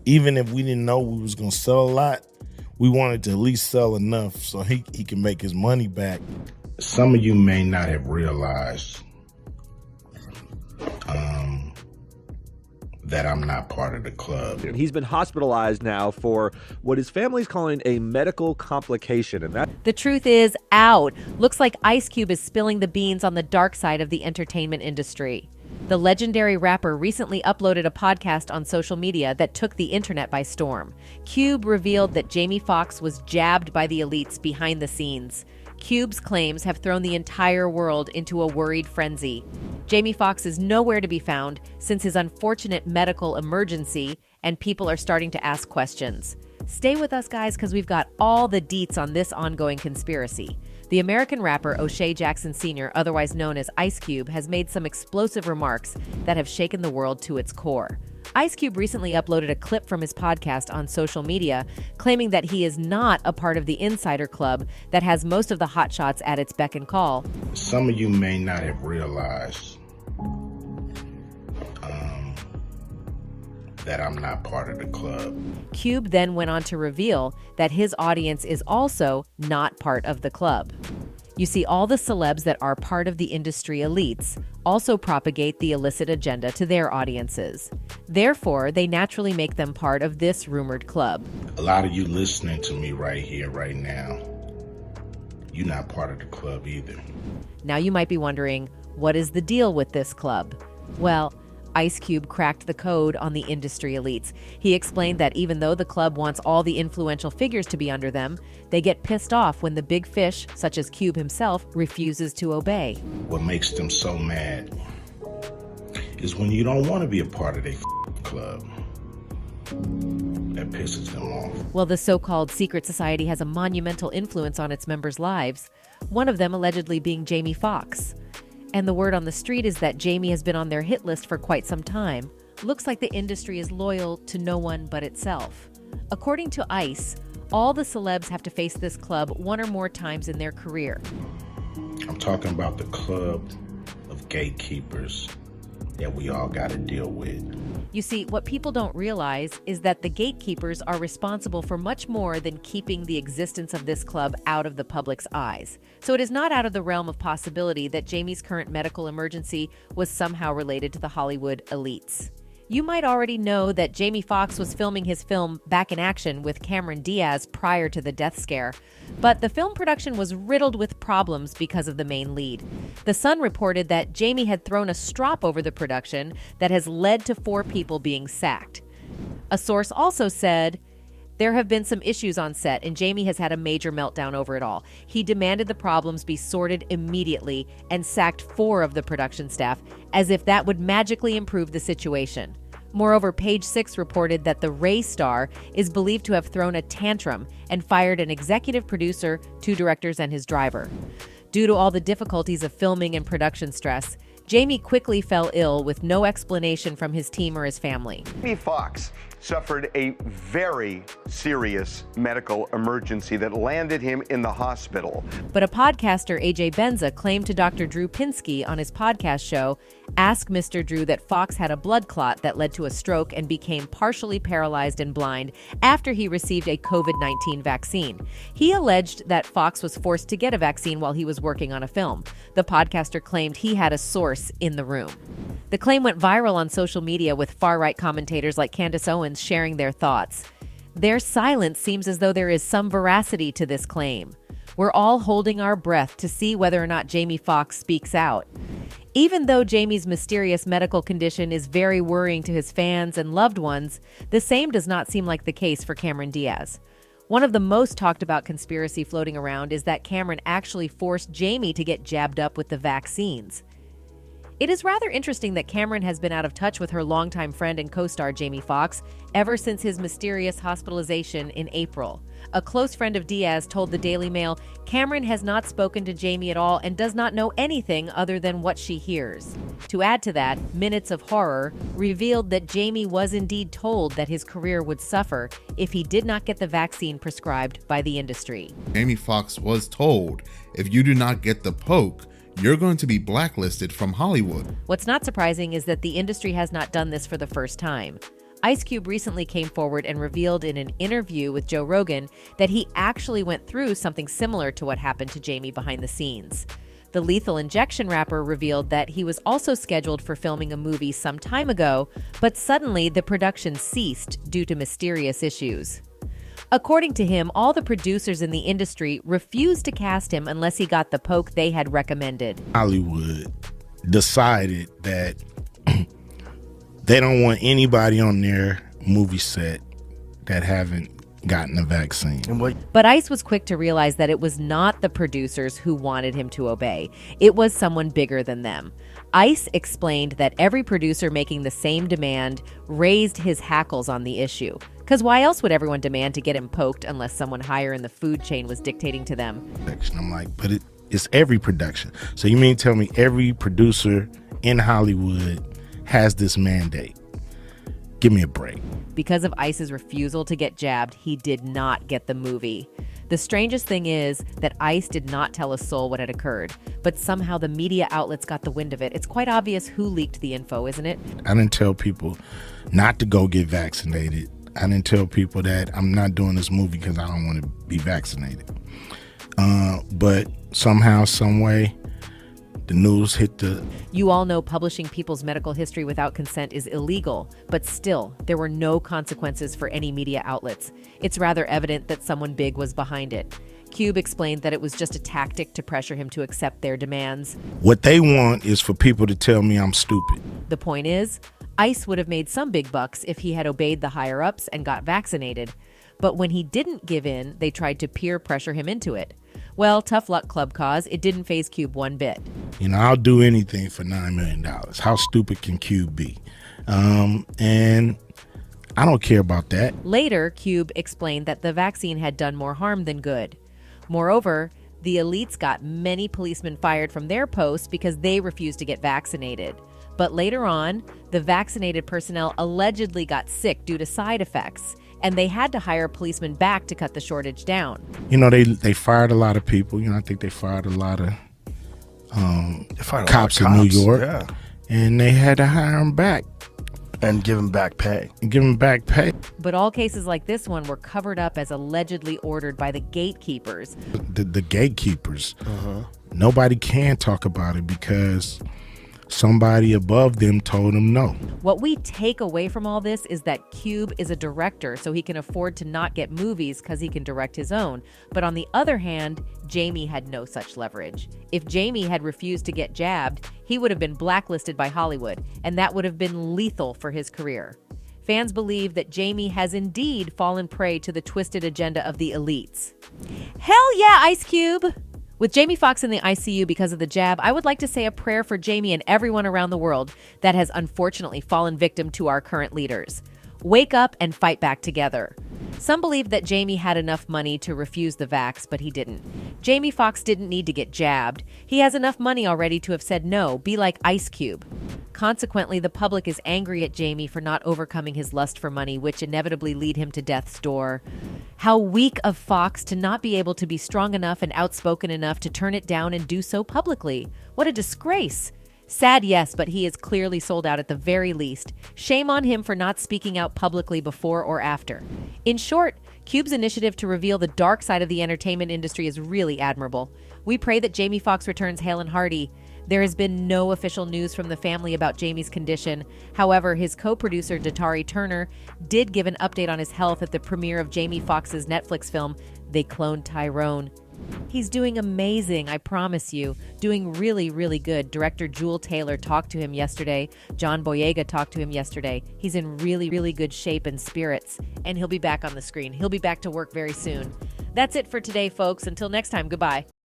Even if we didn't know we was gonna sell a lot, we wanted to at least sell enough so he can make his money back. Some of you may not have realized that I'm not part of the club. He's been hospitalized now for what his family's calling a medical complication, and that the truth is out. Looks like Ice Cube is spilling the beans on the dark side of the entertainment industry. The legendary rapper recently uploaded a podcast on social media that took the internet by storm. Cube revealed that Jamie Foxx was jabbed by the elites behind the scenes. Cube's claims have thrown the entire world into a worried frenzy. Jamie Foxx is nowhere to be found since his unfortunate medical emergency, and people are starting to ask questions. Stay with us, guys, because we've got all the deets on this ongoing conspiracy. The American rapper O'Shea Jackson Sr., otherwise known as Ice Cube, has made some explosive remarks that have shaken the world to its core. Ice Cube recently uploaded a clip from his podcast on social media, claiming that he is not a part of the insider club that has most of the hotshots at its beck and call. Some of you may not have realized that I'm not part of the club. Cube then went on to reveal that his audience is also not part of the club. You see, all the celebs that are part of the industry elites also propagate the illicit agenda to their audiences. Therefore, they naturally make them part of this rumored club. A lot of you listening to me right here, right now, you're not part of the club either. Now you might be wondering, what is the deal with this club? Well, Ice Cube cracked the code on the industry elites. He explained that even though the club wants all the influential figures to be under them, they get pissed off when the big fish, such as Cube himself, refuses to obey. What makes them so mad is when you don't want to be a part of their club. That pisses them off. Well, the so-called secret society has a monumental influence on its members' lives, one of them allegedly being Jamie Foxx. And the word on the street is that Jamie has been on their hit list for quite some time. Looks like the industry is loyal to no one but itself. According to ICE, all the celebs have to face this club one or more times in their career. I'm talking about the club of gatekeepers that we all got to deal with. You see, what people don't realize is that the gatekeepers are responsible for much more than keeping the existence of this club out of the public's eyes. So it is not out of the realm of possibility that Jamie's current medical emergency was somehow related to the Hollywood elites. You might already know that Jamie Foxx was filming his film Back in Action with Cameron Diaz prior to the death scare, but the film production was riddled with problems because of the main lead. The Sun reported that Jamie had thrown a strop over the production that has led to 4 people being sacked. A source also said, there have been some issues on set, and Jamie has had a major meltdown over it all. He demanded the problems be sorted immediately and sacked 4 of the production staff, as if that would magically improve the situation. Moreover, Page 6 reported that the Ray star is believed to have thrown a tantrum and fired an executive producer, 2 directors, and his driver. Due to all the difficulties of filming and production stress, Jamie quickly fell ill with no explanation from his team or his family. Jamie Foxx suffered a very serious medical emergency that landed him in the hospital. But a podcaster, AJ Benza, claimed to Dr. Drew Pinsky on his podcast show, Ask Mr. Drew, that Foxx had a blood clot that led to a stroke and became partially paralyzed and blind after he received a COVID-19 vaccine. He alleged that Foxx was forced to get a vaccine while he was working on a film. The podcaster claimed he had a source in the room. The claim went viral on social media, with far-right commentators like Candace Owens sharing their thoughts. Their silence seems as though there is some veracity to this claim. We're all holding our breath to see whether or not Jamie Foxx speaks out. Even though Jamie's mysterious medical condition is very worrying to his fans and loved ones, the same does not seem like the case for Cameron Diaz. One of the most talked about conspiracy floating around is that Cameron actually forced Jamie to get jabbed up with the vaccines. It is rather interesting that Cameron has been out of touch with her longtime friend and co-star Jamie Foxx ever since his mysterious hospitalization in April. A close friend of Diaz told the Daily Mail, Cameron has not spoken to Jamie at all and does not know anything other than what she hears. To add to that, Minutes of Horror revealed that Jamie was indeed told that his career would suffer if he did not get the vaccine prescribed by the industry. Jamie Foxx was told, if you do not get the poke, you're going to be blacklisted from Hollywood. What's not surprising is that the industry has not done this for the first time. Ice Cube recently came forward and revealed in an interview with Joe Rogan that he actually went through something similar to what happened to Jamie behind the scenes. The Lethal Injection rapper revealed that he was also scheduled for filming a movie some time ago, but suddenly the production ceased due to mysterious issues. According to him, all the producers in the industry refused to cast him unless he got the poke they had recommended. Hollywood decided that they don't want anybody on their movie set that haven't gotten a vaccine. But Ice was quick to realize that it was not the producers who wanted him to obey. It was someone bigger than them. Ice explained that every producer making the same demand raised his hackles on the issue. Because why else would everyone demand to get him poked unless someone higher in the food chain was dictating to them? I'm like, but it's every production. So you mean tell me every producer in Hollywood has this mandate? Give me a break. Because of Ice's refusal to get jabbed, he did not get the movie. The strangest thing is that Ice did not tell a soul what had occurred, but somehow the media outlets got the wind of it. It's quite obvious who leaked the info, isn't it? I didn't tell people not to go get vaccinated. I didn't tell people that I'm not doing this movie because I don't want to be vaccinated. But somehow, some way, the news hit the... You all know publishing people's medical history without consent is illegal, but still, there were no consequences for any media outlets. It's rather evident that someone big was behind it. Cube explained that it was just a tactic to pressure him to accept their demands. What they want is for people to tell me I'm stupid. The point is, Ice would have made some big bucks if he had obeyed the higher-ups and got vaccinated. But when he didn't give in, they tried to peer pressure him into it. Well, tough luck, Club Cause. It didn't faze Cube one bit. You know, I'll do anything for $9 million. How stupid can Cube be? And I don't care about that. Later, Cube explained that the vaccine had done more harm than good. Moreover, the elites got many policemen fired from their posts because they refused to get vaccinated. But later on, the vaccinated personnel allegedly got sick due to side effects, and they had to hire policemen back to cut the shortage down. You know, they fired a lot of people. You know, I think they fired a lot of cops in New York. Yeah. And they had to hire them back. And give them back pay. But all cases like this one were covered up as allegedly ordered by the gatekeepers. The gatekeepers. Nobody can talk about it because somebody above them told them no. What we take away from all this is that Cube is a director, so he can afford to not get movies because he can direct his own. But on the other hand, Jamie had no such leverage. If Jamie had refused to get jabbed, he would have been blacklisted by Hollywood, and that would have been lethal for his career. Fans believe that Jamie has indeed fallen prey to the twisted agenda of the elites. Hell yeah, Ice Cube! With Jamie Foxx in the ICU because of the jab, I would like to say a prayer for Jamie and everyone around the world that has unfortunately fallen victim to our current leaders. Wake up and fight back together. Some believe that Jamie had enough money to refuse the vax, but he didn't. Jamie Foxx didn't need to get jabbed. He has enough money already to have said no, be like Ice Cube. Consequently, the public is angry at Jamie for not overcoming his lust for money, which inevitably lead him to death's door. How weak of Foxx to not be able to be strong enough and outspoken enough to turn it down and do so publicly. What a disgrace. Sad, yes, but he is clearly sold out at the very least. Shame on him for not speaking out publicly before or after. In short, Cube's initiative to reveal the dark side of the entertainment industry is really admirable. We pray that Jamie Foxx returns hale and hearty. There has been no official news from the family about Jamie's condition. However, his co-producer, Datari Turner, did give an update on his health at the premiere of Jamie Foxx's Netflix film, They Cloned Tyrone. He's doing amazing, I promise you. Doing really, really good. Director Jewel Taylor talked to him yesterday. John Boyega talked to him yesterday. He's in really, really good shape and spirits. And he'll be back on the screen. He'll be back to work very soon. That's it for today, folks. Until next time, goodbye.